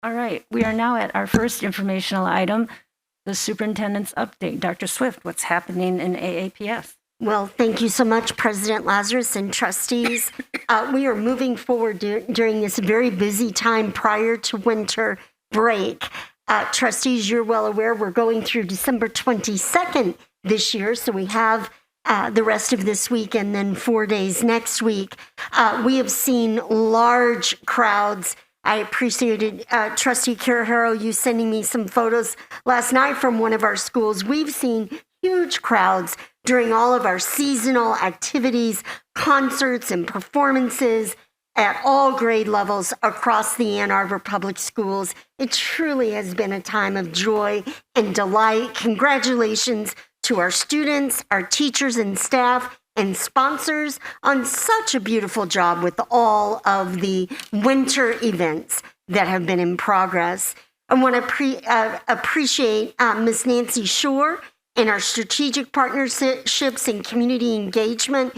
All right, we are now at our first informational item, the superintendent's update. Dr. Swift, what's happening in AAPS? Well, thank you so much, President Lazarus and trustees. We are moving forward during this very busy time prior to winter break. Trustees, you're well aware we're going through December 22nd this year, so we have the rest of this week and then 4 days next week. We have seen large crowds. I appreciated Trustee Caraharo, you sending me some photos last night from one of our schools. We've seen huge crowds during all of our seasonal activities, concerts, and performances at all grade levels across the Ann Arbor Public Schools. It truly has been a time of joy and delight. Congratulations to our students, our teachers and staff, and sponsors on such a beautiful job with all of the winter events that have been in progress. I want to appreciate Ms. Nancy Shore and our strategic partnerships and community engagement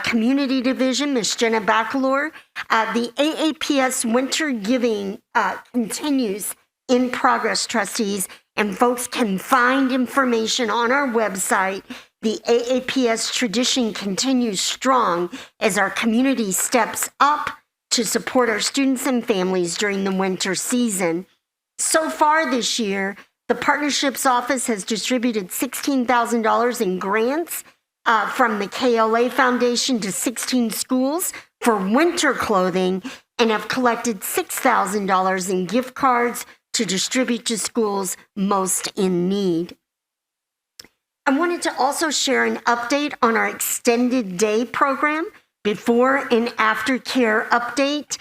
community division, Ms. Jenna Bacalor. The AAPS Winter Giving continues in progress, trustees, and folks can find information on our website. The AAPS tradition continues strong as our community steps up to support our students and families during the winter season. So far this year, the Partnerships Office has distributed $16,000 in grants from the KLA Foundation to 16 schools for winter clothing and have collected $6,000 in gift cards to distribute to schools most in need. I wanted to also share an update on our extended day program, before and after care update.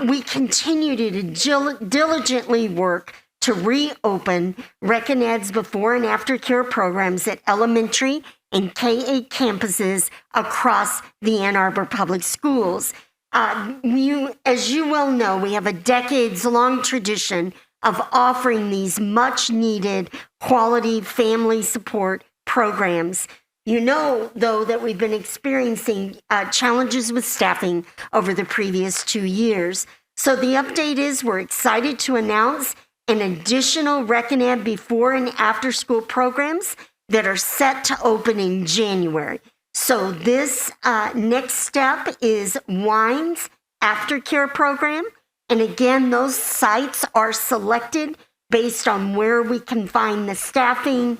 We continue to diligently work to reopen Rec and Ed's before and after care programs at elementary and K-8 campuses across the Ann Arbor Public Schools. As you well know, we have a decades-long tradition of offering these much-needed quality family support programs. You know, though, that we've been experiencing challenges with staffing over the previous 2 years. So the update is we're excited to announce an additional Rec and Ed before and after school programs that are set to open in January. So this next step is WINE's aftercare program. And again, those sites are selected based on where we can find the staffing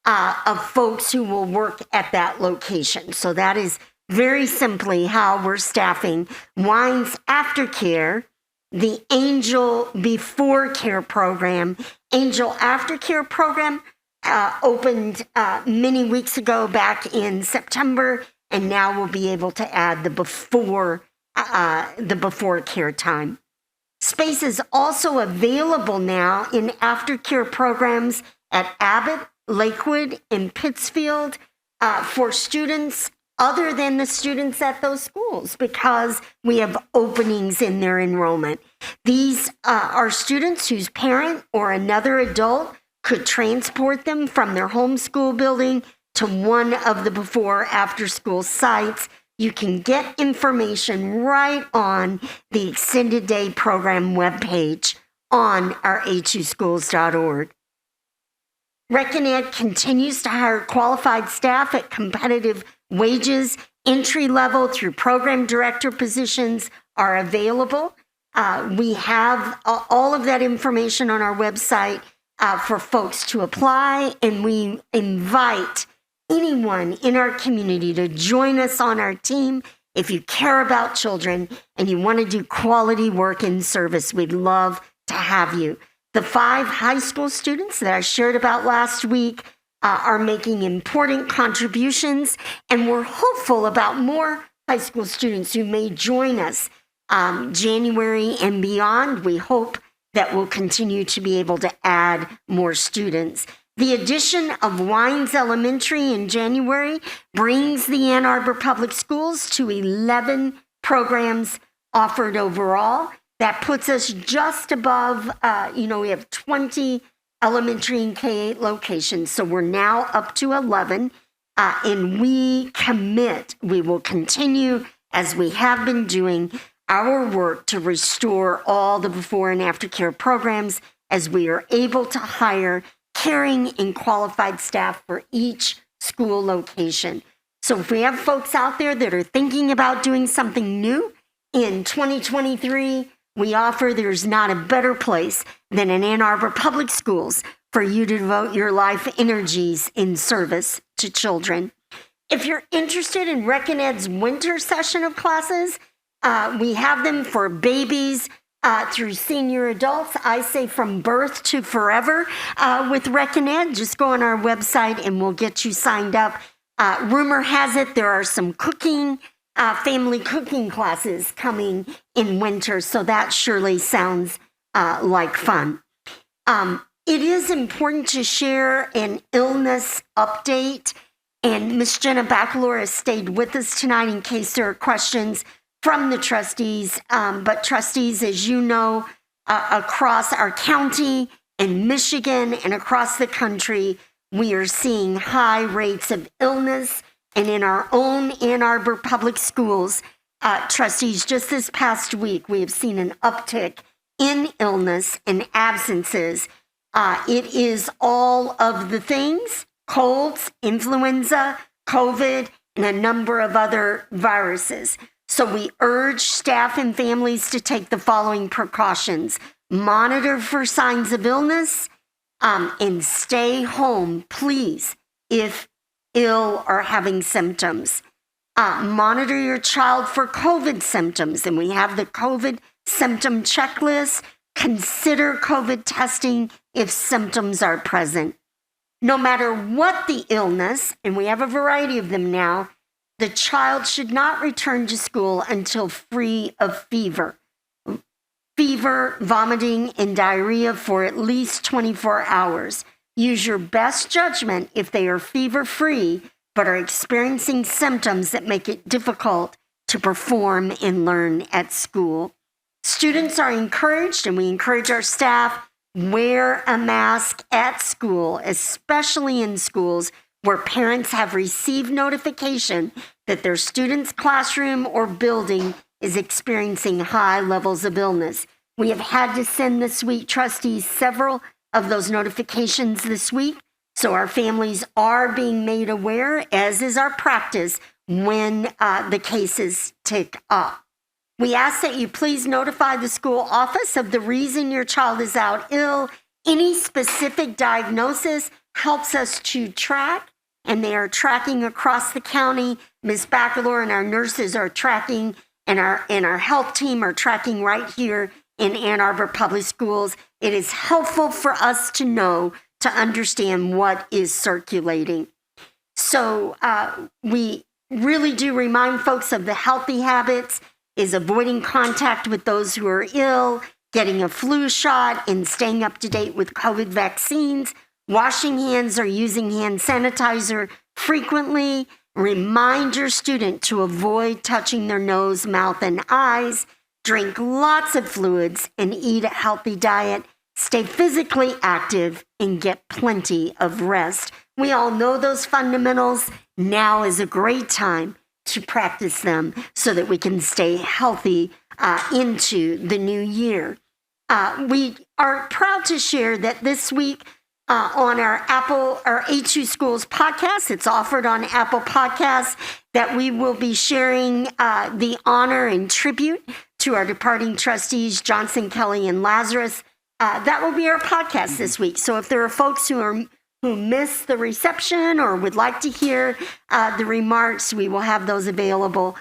of folks who will work at that location. So that is very simply how we're staffing WINE's aftercare, the Angel Before Care program. Angel Aftercare program opened many weeks ago back in September, and now we'll be able to add the before care time. Space is also available now in aftercare programs at Abbott, Lakewood, and Pittsfield for students other than the students at those schools, because we have openings in their enrollment. These are students whose parent or another adult could transport them from their homeschool building to one of the before-after-school sites. You can get information right on the Extended Day Program webpage on our A2Schools.org. Rec and Ed continues to hire qualified staff at competitive wages. Entry level through program director positions are available. We have all of that information on our website for folks to apply, and we invite anyone in our community to join us on our team. If you care about children and you want to do quality work in service, we'd love to have you. The 5 high school students that I shared about last week are making important contributions, and we're hopeful about more high school students who may join us January and beyond. We hope that we'll continue to be able to add more students. The addition of WINE's Elementary in January brings the Ann Arbor Public Schools to 11 programs offered overall. That puts us just above, we have 20 elementary and K-8 locations, so we're now up to 11, and we will continue, as we have been doing, our work to restore all the before and after care programs as we are able to hire caring and qualified staff for each school location. So if we have folks out there that are thinking about doing something new in 2023, we offer there's not a better place than in Ann Arbor Public Schools for you to devote your life energies in service to children. If you're interested in Rec and Ed's winter session of classes, we have them for babies through senior adults. I say from birth to forever with Rec and Ed. Just go on our website and we'll get you signed up. Rumor has it there are some cooking, family cooking classes coming in winter, so that surely sounds like fun. It is important to share an illness update, and Ms. Jenna Bacalor has stayed with us tonight in case there are questions from the trustees. But trustees, as you know, across our county and Michigan and across the country, we are seeing high rates of illness. And in our own Ann Arbor Public Schools, trustees, just this past week, we have seen an uptick in illness and absences. It is all of the things: colds, influenza, COVID, and a number of other viruses. So we urge staff and families to take the following precautions: monitor for signs of illness, and stay home, please, if ill or having symptoms. Monitor your child for COVID symptoms, and we have the COVID symptom checklist. Consider COVID testing if symptoms are present. No matter what the illness, and we have a variety of them now, the child should not return to school until free of fever, vomiting, and diarrhea for at least 24 hours. Use your best judgment if they are fever-free but are experiencing symptoms that make it difficult to perform and learn at school. Students are encouraged, and we encourage our staff, wear a mask at school, especially in schools where parents have received notification that their student's classroom or building is experiencing high levels of illness. We have had to send this week, trustees, several of those notifications this week. So our families are being made aware, as is our practice, when the cases tick up. We ask that you please notify the school office of the reason your child is out ill. Any specific diagnosis helps us to track, and they are tracking across the county. Ms. Bacalor and our nurses are tracking, and our health team are tracking right here in Ann Arbor Public Schools. It is helpful for us to know, to understand what is circulating. So we really do remind folks of the healthy habits is avoiding contact with those who are ill, getting a flu shot, and staying up to date with COVID vaccines, washing hands or using hand sanitizer frequently. Remind your student to avoid touching their nose, mouth, and eyes. Drink lots of fluids and eat a healthy diet. Stay physically active and get plenty of rest. We all know those fundamentals. Now is a great time to practice them so that we can stay healthy into the new year. We are proud to share that this week on our A2Schools podcast, it's offered on Apple Podcasts, that we will be sharing the honor and tribute to our departing trustees, Johnson, Kelly, and Lazarus. That will be our podcast this week. So if there are folks who missed the reception or would like to hear the remarks, we will have those available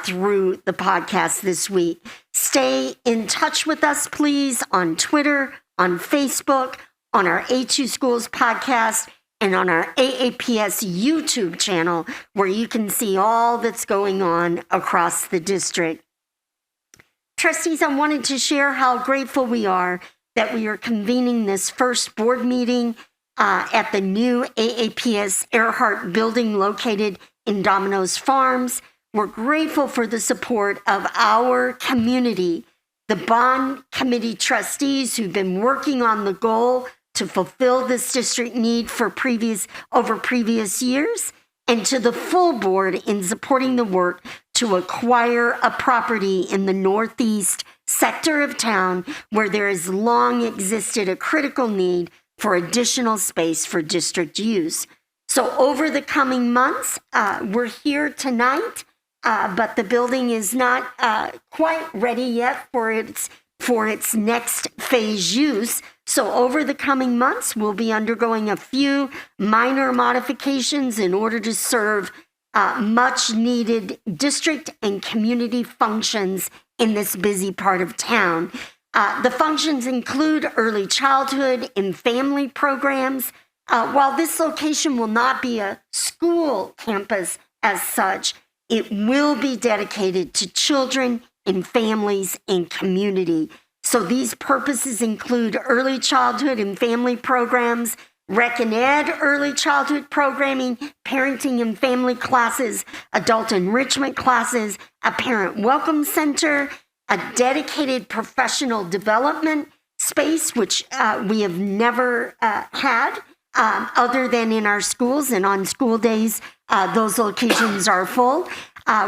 through the podcast this week. Stay in touch with us, please, on Twitter, on Facebook, on our A2Schools podcast, and on our AAPS YouTube channel, where you can see all that's going on across the district. Trustees, I wanted to share how grateful we are that we are convening this first board meeting at the new AAPS Earhardt Building located in Domino's Farms. We're grateful for the support of our community, the bond committee trustees who've been working on the goal to fulfill this district need for previous years, and to the full board in supporting the work to acquire a property in the northeast sector of town where there has long existed a critical need for additional space for district use. So over the coming months, we're here tonight, but the building is not quite ready yet for its next phase use. So over the coming months, we'll be undergoing a few minor modifications in order to serve much needed district and community functions in this busy part of town. The functions include early childhood and family programs. While this location will not be a school campus as such, it will be dedicated to children and families and community. So these purposes include early childhood and family programs, Rec and Ed early childhood programming, parenting and family classes, adult enrichment classes, a parent welcome center, a dedicated professional development space, which we have never had other than in our schools, and on school days, those locations are full.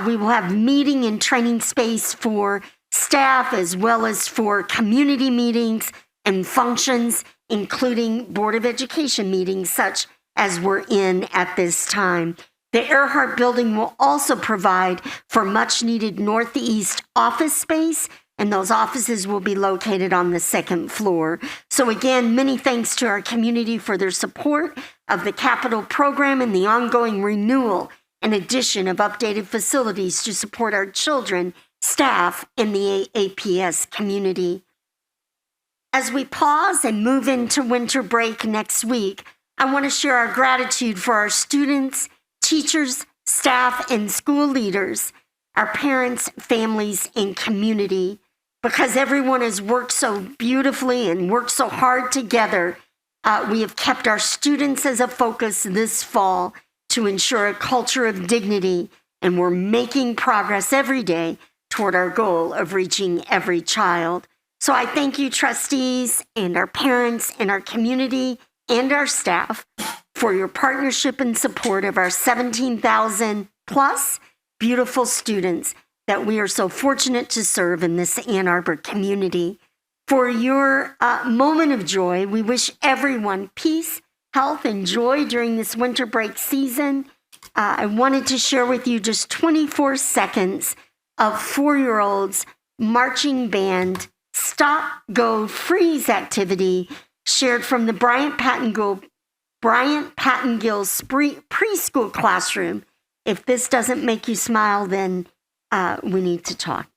We will have meeting and training space for staff as well as for community meetings and functions, including Board of Education meetings such as we're in at this time. The Earhardt Building will also provide for much needed northeast office space, and those offices will be located on the second floor. So again, many thanks to our community for their support of the capital program and the ongoing renewal and addition of updated facilities to support our children, staff, and the AAPS community. As we pause and move into winter break next week, I want to share our gratitude for our students, teachers, staff, and school leaders, our parents, families, and community. Because everyone has worked so beautifully and worked so hard together, we have kept our students as a focus this fall to ensure a culture of dignity, and we're making progress every day toward our goal of reaching every child. So I thank you, trustees, and our parents, and our community, and our staff for your partnership and support of our 17,000 plus beautiful students that we are so fortunate to serve in this Ann Arbor community. For your moment of joy, we wish everyone peace, health, and joy during this winter break season. I wanted to share with you just 24 seconds of 4-year-olds marching band Stop, Go, Freeze activity shared from the Bryant Pattengill preschool classroom. If this doesn't make you smile, then we need to talk.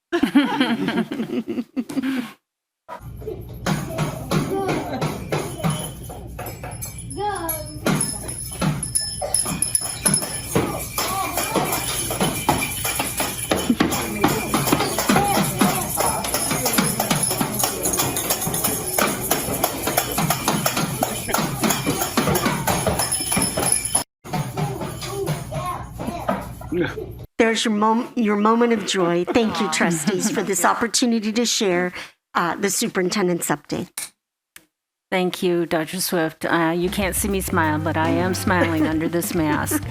There's your moment of joy. Thank you, trustees, for this opportunity to share the superintendent's update. Thank you, Dr. Swift. You can't see me smile, but I am smiling under this mask.